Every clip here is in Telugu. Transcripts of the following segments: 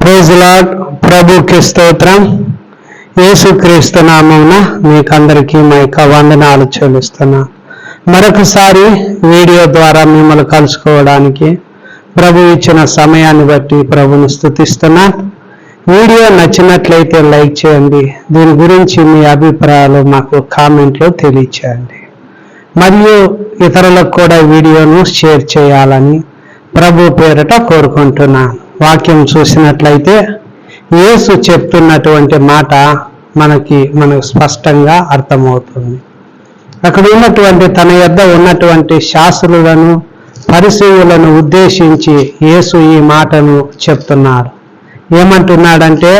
Praise lord. ప్రభుకి స్తోత్రం. యేసుక్రీస్తు నామమున మీకందరికీ మా యొక్క వందనాలు చెల్లిస్తున్నా. మరొకసారి వీడియో ద్వారా మిమ్మల్ని కలుసుకోవడానికి ప్రభు ఇచ్చిన సమయాన్ని బట్టి ప్రభుని స్తుతిస్తున్నా. వీడియో నచ్చినట్లయితే లైక్ చేయండి. దీని గురించి మీ అభిప్రాయాలు మాకు కామెంట్లో తెలియచేయండి. మరియు ఇతరులకు కూడా వీడియోను షేర్ చేయాలని ప్రభు పేరట కోరుకుంటున్నాను. వాక్యం చూసినట్లయితే యేసు చెప్తున్నటువంటి మాట మనకు స్పష్టంగా అర్థమవుతుంది. అక్కడ ఉన్నటువంటి తన యొద్ద ఉన్నటువంటి శాస్త్రులను పరిసయ్యులను ఉద్దేశించి యేసు ఈ మాటను చెప్తున్నాడు. ఏమంటున్నాడంటే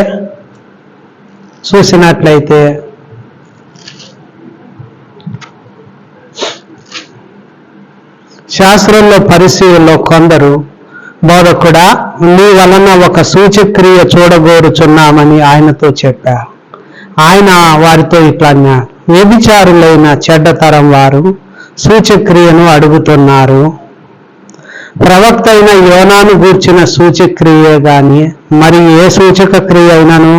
చూసినట్లయితే శాస్త్రంలో పరిసయ్యుల్లో కొందరు, బోధకుడా, నీ వలన ఒక సూచక్రియ చూడగోరుచున్నామని ఆయనతో చెప్పారు. ఆయన వారితో ఇట్లా అన్నాడు, వ్యభిచారులైన చెడ్డతరం వారు సూచక్రియను అడుగుతున్నారు. ప్రవక్త అయిన యోనాను గూర్చిన సూచక్రియే గాని మరి ఏ సూచక క్రియ అయినను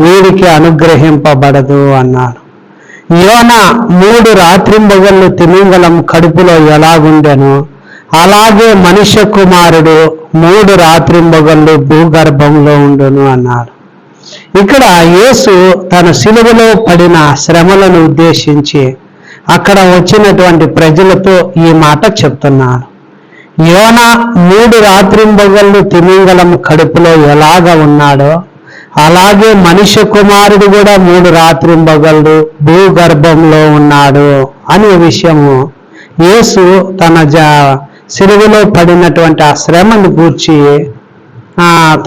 వీరికి అనుగ్రహింపబడదు అన్నాడు. యోన 3 రాత్రింబగళ్ళు తిమింగలం కడుపులో ఎలాగుండెనో అలాగే మనుష్య కుమారుడు 3 రాత్రింబగళ్ళు భూగర్భంలో ఉండును అన్నాడు. ఇక్కడ యేసు తన సిలువలో పడిన శ్రమలను ఉద్దేశించి అక్కడ వచ్చినటువంటి ప్రజలతో ఈ మాట చెప్తున్నాడు. యోన 3 రాత్రింబగళ్ళు తిమింగలం కడుపులో ఎలాగ ఉన్నాడో అలాగే మనుష్య కుమారుడు కూడా 3 రాత్రింబగళ్ళు భూగర్భంలో ఉన్నాడు అనే విషయము యేసు తన సిలువలో పడినటువంటి ఆ శ్రమను గూర్చి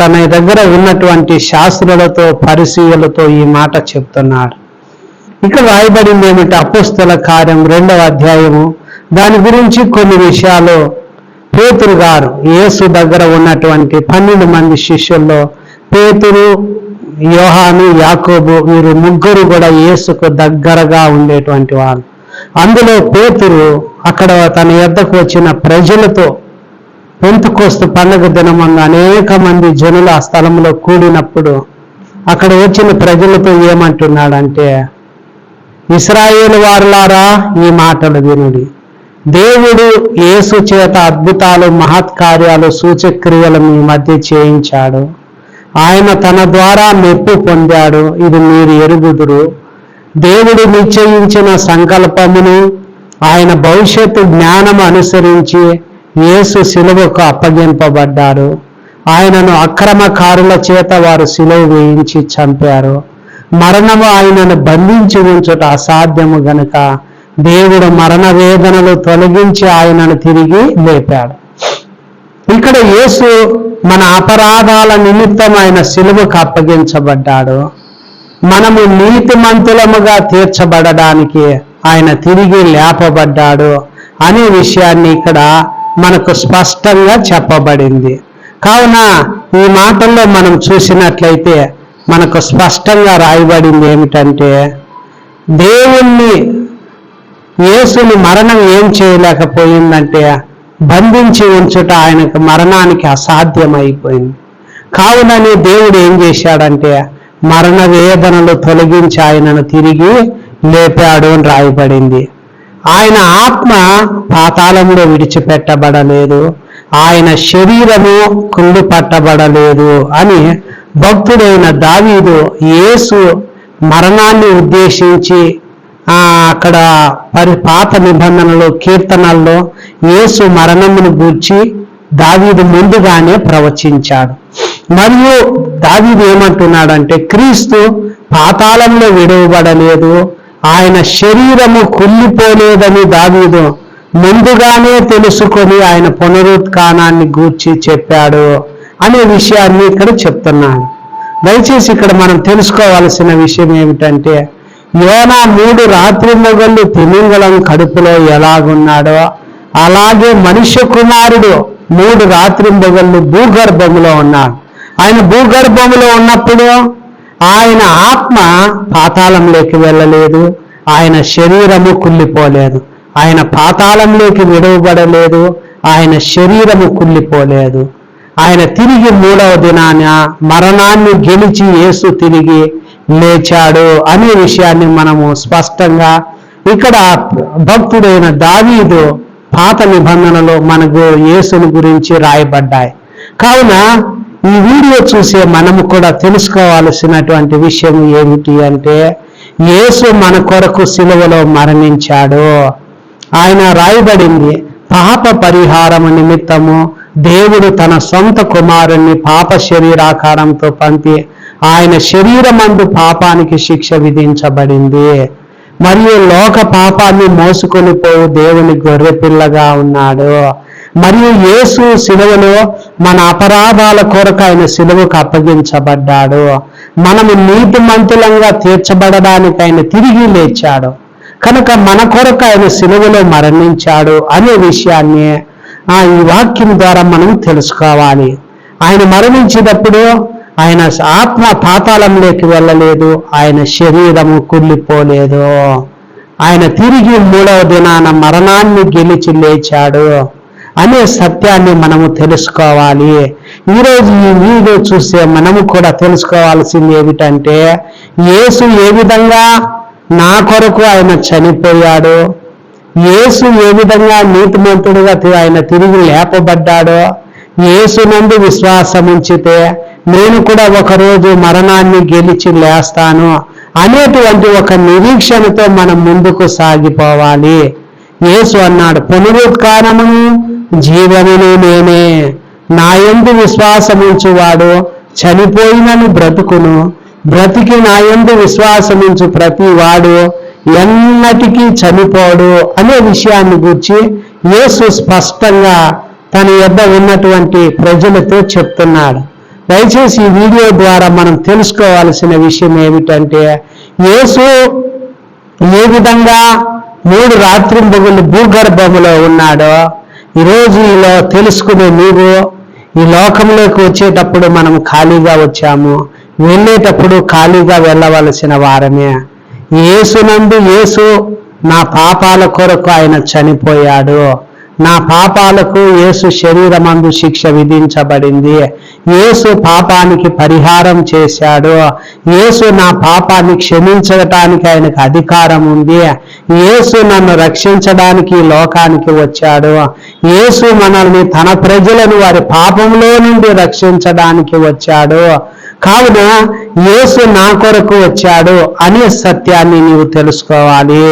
తన దగ్గర ఉన్నటువంటి శాస్త్రులతో పరిసయ్యులతో ఈ మాట చెప్తున్నాడు. ఇక్కడ రాయబడింది ఏమిటి? అపోస్తల కార్యం 2వ అధ్యాయము. దాని గురించి కొన్ని విషయాలు పేతురు గారు, యేసు దగ్గర ఉన్నటువంటి 12 మంది శిష్యుల్లో పేతురు, యోహాను, యాకోబు, వీరు ముగ్గురు కూడా యేసుకు దగ్గరగా ఉండేటువంటి వాళ్ళు. అందులో పేతురు అక్కడ తన యొద్దకు వచ్చిన ప్రజలతో పెంతెకోస్తు పండుగ దినమందు అనేక మంది జనులు ఆ స్థలంలో కూడినప్పుడు అక్కడ వచ్చిన ప్రజలతో ఏమంటున్నాడంటే, ఇశ్రాయేలు వారులారా, ఈ మాటలు వినుడి. దేవుడు యేసు చేత అద్భుతాలు, మహత్కార్యాలు, సూచక్రియలు మీ మధ్య చేయించాడు. ఆయన తన ద్వారా మెప్పు పొందాడు, ఇది మీరు ఎరుగుదురు. దేవుడు నిశ్చయించిన సంకల్పమును ఆయన భవిష్యత్తు జ్ఞానము అనుసరించి యేసు సిలువకు అప్పగింపబడ్డాడు. ఆయనను అక్రమకారుల చేత వారు సిలువ వేయించి చంపారు. మరణము ఆయనను బంధించి ఉంచుట అసాధ్యము గనుక దేవుడు మరణ వేదనలు తొలగించి ఆయనను తిరిగి లేపాడు. ఇక్కడ యేసు మన అపరాధాల నిమిత్తం ఆయన సిలువకు అప్పగించబడ్డాడు. మనము నీతిమంతులముగా తీర్చబడడానికి ఆయన తిరిగి లేపబడ్డాడు అనే విషయాన్ని ఇక్కడ మనకు స్పష్టంగా చెప్పబడింది. కావున ఈ మాటల్లో మనం చూసినట్లయితే మనకు స్పష్టంగా రాయబడింది ఏమిటంటే, యేసుని మరణం ఏం చేయలేకపోయిందంటే బంధించి ఉంచుట ఆయనకు మరణానికి అసాధ్యమైపోయింది. కావునని దేవుడు ఏం చేశాడంటే మరణ వేదనలు తొలగించి ఆయనను తిరిగి లేపాడు అని రాయబడింది. ఆయన ఆత్మ పాతాళంలో విడిచిపెట్టబడలేదు, ఆయన శరీరము కుళ్ళు పట్టబడలేదు అని భక్తుడైన దావీదు యేసు మరణాన్ని ఉద్దేశించి అక్కడ పాత నిబంధనలో కీర్తనల్లో యేసు మరణమును గూర్చి దావీదు ముందుగానే ప్రవచించాడు. మరియు దావీదు ఏమంటున్నాడంటే, క్రీస్తు పాతాళంలో విడవబడలేదు, ఆయన శరీరము కుళ్ళిపోలేదని దావీదు ముందుగానే తెలుసుకొని ఆయన పునరుత్థానాన్ని గూర్చి చెప్పాడు అనే విషయాన్ని ఇక్కడ చెప్తున్నాను. దయచేసి ఇక్కడ మనం తెలుసుకోవాల్సిన విషయం ఏమిటంటే, యోనా 3 రాత్రింబగళ్ళు తిమింగలం కడుపులో ఎలాగున్నాడో అలాగే మనుష్య కుమారుడు 3 రాత్రింబగళ్ళు భూగర్భంలో ఉన్నాడు. ఆయన భూగర్భంలో ఉన్నప్పుడు ఆయన ఆత్మ పాతాళంలోకి వెళ్ళలేదు, ఆయన శరీరము కుళ్ళిపోలేదు. ఆయన పాతాళంలోకి విడవబడలేదు, ఆయన శరీరము కుళ్ళిపోలేదు. ఆయన తిరిగి 3వ దినాన మరణాన్ని గెలిచి యేసు తిరిగి లేచాడు అనే విషయాన్ని మనము స్పష్టంగా ఇక్కడ భక్తుడైన దావీదు పాత నిబంధనలో మనకు యేసుని గురించి రాయబడ్డాయి. కావున ఈ వీడియో చూసే మనము కూడా తెలుసుకోవాల్సినటువంటి విషయం ఏమిటి అంటే, యేసు మన కొరకు సిలువలో మరణించాడు. ఆయన రాయబడింది, పాప పరిహారము నిమిత్తము దేవుడు తన సొంత కుమారుణ్ణి పాప శరీరాకారంతో పంపి ఆయన శరీరమందు పాపానికి శిక్ష విధించబడింది. మరియు లోక పాపాన్ని మోసుకొని పోవు దేవుని గొర్రెపిల్లగా ఉన్నాడు. మరియు యేసు సిలువలో మన అపరాధాల కొరకు ఆయన సిలువకు అప్పగించబడ్డాడు. మనము నీతిమంతులంగా తీర్చబడడానికి ఆయన తిరిగి లేచాడు. కనుక మన కొరకు ఆయన సిలువలో మరణించాడు అనే విషయాన్ని ఈ వాక్యం ద్వారా మనం తెలుసుకోవాలి. ఆయన మరణించేటప్పుడు ఆయన ఆత్మ పాతాళంలోకి వెళ్ళలేదు, ఆయన శరీరము కుళ్ళిపోలేదు. ఆయన తిరిగి 3వ దినాన మరణాన్ని గెలిచి లేచాడు అనే సత్యాన్ని మనము తెలుసుకోవాలి. ఈరోజు ఈ వీడియో చూసే మనము కూడా తెలుసుకోవాల్సింది ఏమిటంటే, యేసు ఏ విధంగా నా కొరకు ఆయన చనిపోయాడు, యేసు ఏ విధంగా నీతిమంతుడుగా ఆయన తిరిగి లేపబడ్డాడో, యేసునందు విశ్వాసం ఉంచితే నేను కూడా ఒకరోజు మరణాన్ని గెలిచి లేస్తాను అనేటువంటి ఒక నిరీక్షణతో మనం ముందుకు సాగిపోవాలి. యేసు అన్నాడు, పునరుత్థానమును జీవమును నేనే, నా యందు విశ్వాసం ఉంచువాడు చనిపోయినను బ్రతుకును, బ్రతికి నా యందు విశ్వాసం ఉంచు ప్రతి వాడు ఎన్నటికీ చనిపోడు అనే విషయాన్ని గురించి యేసు స్పష్టంగా తన యొద్ద ఉన్నటువంటి ప్రజలతో చెప్తున్నాడు. దయచేసి ఈ వీడియో ద్వారా మనం తెలుసుకోవాల్సిన విషయం ఏమిటంటే, యేసు ఏ విధంగా 3 రాత్రింబగళ్ళు భూగర్భములో ఉన్నాడో ఈరోజు ఇలా తెలుసుకునే నీవు ఈ లోకంలోకి వచ్చేటప్పుడు మనం ఖాళీగా వచ్చాము, వెళ్ళేటప్పుడు ఖాళీగా వెళ్ళవలసిన వారమే. యేసునందు యేసు నా పాపాల కొరకు ఆయన చనిపోయాడు, నా పాపాలకు యేసు శరీరమందు శిక్ష విధించబడింది, యేసు పాపానికి పరిహారం చేశాడు, యేసు నా పాపాన్ని క్షమించడానికి ఆయనకు అధికారం ఉంది, యేసు నన్ను రక్షించడానికి లోకానికి వచ్చాడు, యేసు మనల్ని తన ప్రజలను వారి పాపంలో నుండి రక్షించడానికి వచ్చాడు. కావున యేసు నా కొరకు వచ్చాడు అనే సత్యాన్ని నీవు తెలుసుకోవాలి.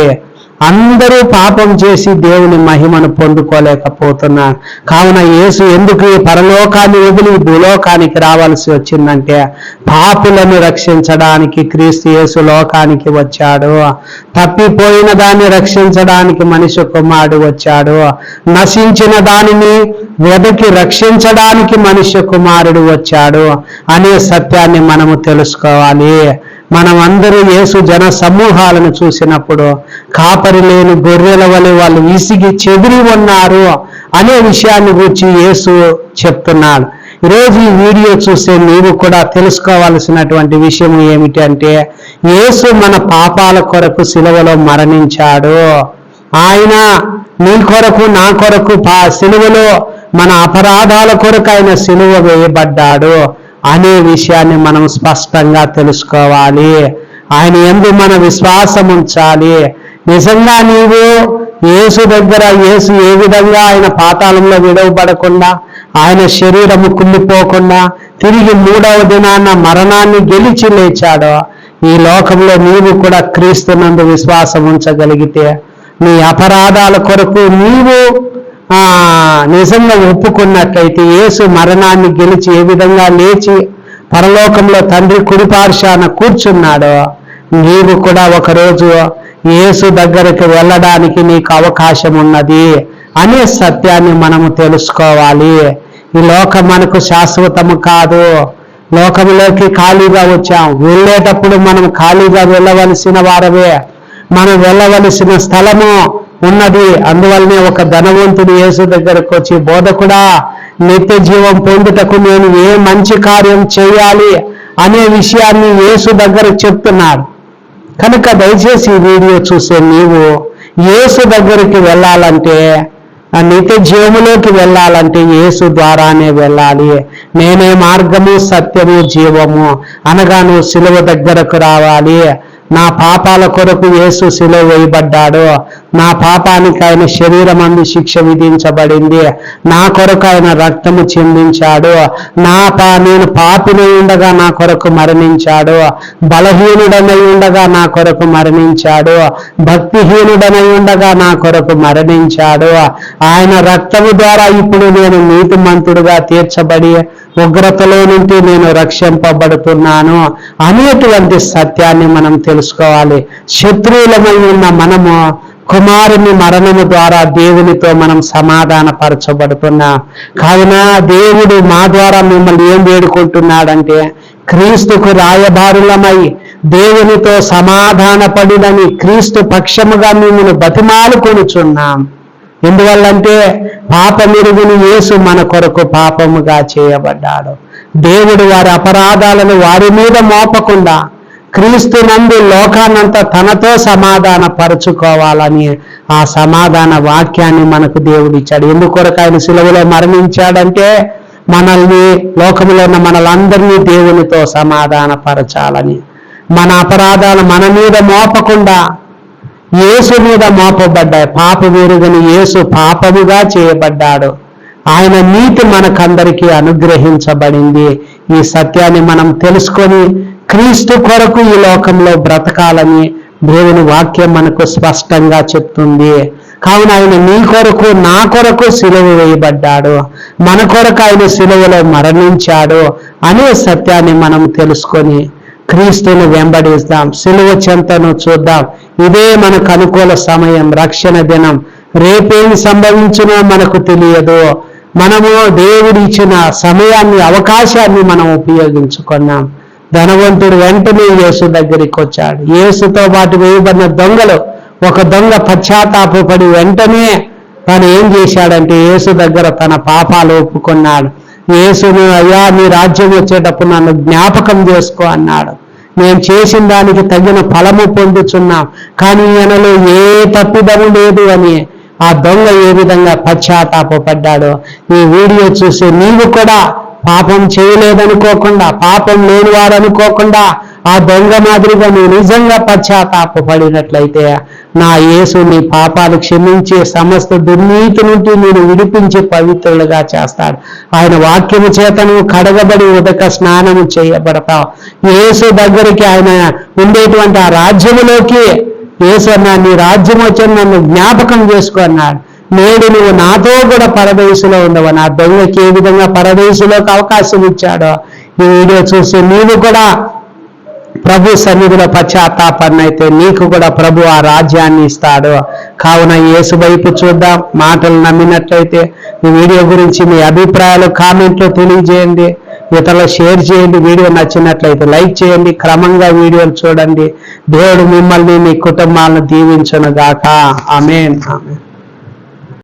అందరూ పాపం చేసి దేవుని మహిమను పొందుకోలేకపోతున్నారు. కావున యేసు ఎందుకు ఈ పరలోకాన్ని వదిలి భూలోకానికి రావాల్సి వచ్చిందంటే, పాపులను రక్షించడానికి క్రీస్తు యేసు లోకానికి వచ్చాడు. తప్పిపోయిన దాన్ని రక్షించడానికి మనిషి కుమారుడు వచ్చాడు. నశించిన దానిని వెదకి రక్షించడానికి మనిషి కుమారుడు వచ్చాడు అనే సత్యాన్ని మనము తెలుసుకోవాలి. మనమందరూ యేసు జన సమూహాలను చూసినప్పుడు కాపరి లేని గొర్రెల వలె వాళ్ళు విసిగి చెదిరి ఉన్నారు అనే విషయాన్ని గురించి యేసు చెప్తున్నాడు. ఈరోజు ఈ వీడియో చూస్తే నీవు కూడా తెలుసుకోవాల్సినటువంటి విషయం ఏమిటి అంటే, యేసు మన పాపాల కొరకు సిలువలో మరణించాడు. ఆయన నీ కొరకు నా కొరకు సిలువలో మన అపరాధాల కొరకు ఆయన సిలువ వేయబడ్డాడు అనే విషయాన్ని మనం స్పష్టంగా తెలుసుకోవాలి. ఆయన యందు మన విశ్వాసం ఉంచాలి. నిజంగా నీవు యేసు దగ్గర యేసు ఏ విధంగా ఆయన పాతాళంలో విడవబడకుండా ఆయన శరీరము కుళ్ళిపోకుండా తిరిగి 3వ దినాన మరణాన్ని గెలిచి లేచాడో, ఈ లోకంలో నీవు కూడా క్రీస్తునందు విశ్వాసం ఉంచగలిగితే నీ అపరాధాల కొరకు నీవు నిజంగా ఒప్పుకున్నట్లయితే, యేసు మరణాన్ని గెలిచి ఏ విధంగా లేచి పరలోకంలో తండ్రి కుడిపార్శ్వాన కూర్చున్నాడో, నీవు కూడా ఒకరోజు యేసు దగ్గరికి వెళ్ళడానికి నీకు అవకాశం ఉన్నది అనే సత్యాన్ని మనము తెలుసుకోవాలి. ఈ లోకం మనకు శాశ్వతము కాదు. లోకంలోకి ఖాళీగా వచ్చాం, వెళ్ళేటప్పుడు మనం ఖాళీగా వెళ్ళవలసిన వారమే. మనం వెళ్ళవలసిన స్థలము ఉన్నది. అందువల్లనే ఒక ధనవంతుడు యేసు దగ్గరకు వచ్చి, బోధకుడా, నిత్య జీవం పొందుటకు నేను ఏ మంచి కార్యం చేయాలి అనే విషయాన్ని యేసు దగ్గర చెప్తున్నాడు. కనుక దయచేసి ఈ వీడియో చూసే నీవు యేసు దగ్గరికి వెళ్ళాలంటే ఆ నిత్య జీవములోకి వెళ్ళాలంటే యేసు ద్వారానే వెళ్ళాలి. నేనే మార్గము, సత్యము, జీవము అనగా నువ్వు సిలువ దగ్గరకు రావాలి. నా పాపాల కొరకు యేసు సిలువ వేయబడ్డాడు. నా పాపానికి ఆయన శరీరమందు శిక్ష విధించబడింది. నా కొరకు ఆయన రక్తము చిందించాడు. నేను పాపినై ఉండగా నా కొరకు మరణించాడు. బలహీనుడనై ఉండగా నా కొరకు మరణించాడు. భక్తిహీనుడనై ఉండగా నా కొరకు మరణించాడు. ఆయన రక్తము ద్వారా ఇప్పుడు నేను నీతిమంతుడుగా తీర్చబడి ఉగ్రతలో నుండి నేను రక్షింపబడుతున్నాను అనేటువంటి సత్యాన్ని మనం తెలుసుకోవాలి. శత్రువులమై ఉన్న మనము కుమారుని మరణము ద్వారా దేవునితో మనం సమాధానపరచబడుతున్నాం. కావున దేవుడు మా ద్వారా మిమ్మల్ని ఏం వేడుకుంటున్నాడంటే క్రీస్తుకు రాయబారులమై దేవునితో సమాధానపడినని క్రీస్తు పక్షముగా మిమ్మల్ని బతిమాలుకొనుచున్నాం. ఎందువల్లంటే పాపమెరుగుని యేసు మన కొరకు పాపముగా చేయబడ్డాడు. దేవుడు వారి అపరాధాలను వారి మీద మోపకుండా క్రీస్తు నందు లోకాన్నంతా తనతో సమాధాన పరుచుకోవాలని ఆ సమాధాన వాక్యాన్ని మనకు దేవుడు ఇచ్చాడు. ఎందుకొరకు ఆయన సిలువలో మరణించాడంటే మనల్ని, లోకములో ఉన్న మనలందరినీ దేవునితో సమాధాన పరచాలని. మన అపరాధాలు మన మీద మోపకుండా యేసు మీద మోపబడ్డాయి. పాప వెరుగని యేసు పాపముగా చేయబడ్డాడు. ఆయన నీతి మనకందరికీ అనుగ్రహించబడింది. ఈ సత్యాన్ని మనం తెలుసుకొని క్రీస్తు కొరకు ఈ లోకంలో బ్రతకాలని దేవుని వాక్యం మనకు స్పష్టంగా చెప్తుంది. కావున ఆయన నీ కొరకు నా కొరకు సిలువ వేయబడ్డాడు, మన కొరకు ఆయన సిలువలో మరణించాడు అనే సత్యాన్ని మనం తెలుసుకొని క్రీస్తుని వెంబడిస్తాం. సిలువ చెంతను చూద్దాం. ఇదే మనకు అనుకూల సమయం, రక్షణ దినం. రేపేమి సంభవించునో మనకు తెలియదు. మనము దేవుడు ఇచ్చిన సమయాన్ని, అవకాశాన్ని మనం ఉపయోగించుకున్నాం. ధనవంతుడు వెంటనే యేసు దగ్గరికి వచ్చాడు. యేసుతో పాటు వేయబడిన దొంగలు, ఒక దొంగ పశ్చాత్తాపడి వెంటనే తను ఏం చేశాడంటే యేసు దగ్గర తన పాపాలు ఒప్పుకున్నాడు. యేసును, అయ్యా నీ రాజ్యం వచ్చేటప్పుడు నన్ను జ్ఞాపకం చేసుకో అన్నాడు. నేను చేసిన దానికి తగిన ఫలము పొందుచున్నాం, కానీ ఈయనలో ఏ తప్పిదము లేదు అని ఆ దొంగ ఏ విధంగా పశ్చాత్తాపడ్డాడో ఈ వీడియో చూసి నీవు కూడా పాపం చేయలేదనుకోకుండా, పాపం లేనివారనుకోకుండా ఆ దొంగ మాదిరిగా నువ్వు నిజంగా పశ్చాత్తాపడినట్లయితే నా యేసు నీ పాపాలు క్షమించి సమస్త దుర్నీతి నుండి నేను విడిపించి పవిత్రులుగా చేస్తాడు. ఆయన వాక్యము చేత నువ్వు కడగబడి ఉదక స్నానము చేయబడతావు. యేసు దగ్గరికి, ఆయన ఉండేటువంటి ఆ రాజ్యములోకి యేసు అన్నా నీ రాజ్యం వచ్చి నన్ను జ్ఞాపకం చేసుకున్నాడు. నేడు నువ్వు నాతో కూడా పరదేశంలో ఉండవు. నా దొంగకి ఏ విధంగా పరదేశంలోకి అవకాశం ఇచ్చాడో ఈ వీడియో చూసి నీవు కూడా ప్రభు సన్నిధిలో పశ్చాత్తాపన్నైతే నీకు కూడా ప్రభు ఆ రాజ్యాన్ని ఇస్తాడు. కావున యేసు వైపు చూద్దాం. మాటలు నమ్మినట్లయితే ఈ వీడియో గురించి మీ అభిప్రాయాలు కామెంట్లో తెలియజేయండి, ఇతరులు షేర్ చేయండి. వీడియో నచ్చినట్లయితే లైక్ చేయండి. క్రమంగా వీడియోలు చూడండి. దేవుడు మిమ్మల్ని, మీ కుటుంబాలను దీవించును గాక. ఆమేన్. ఆమేన్.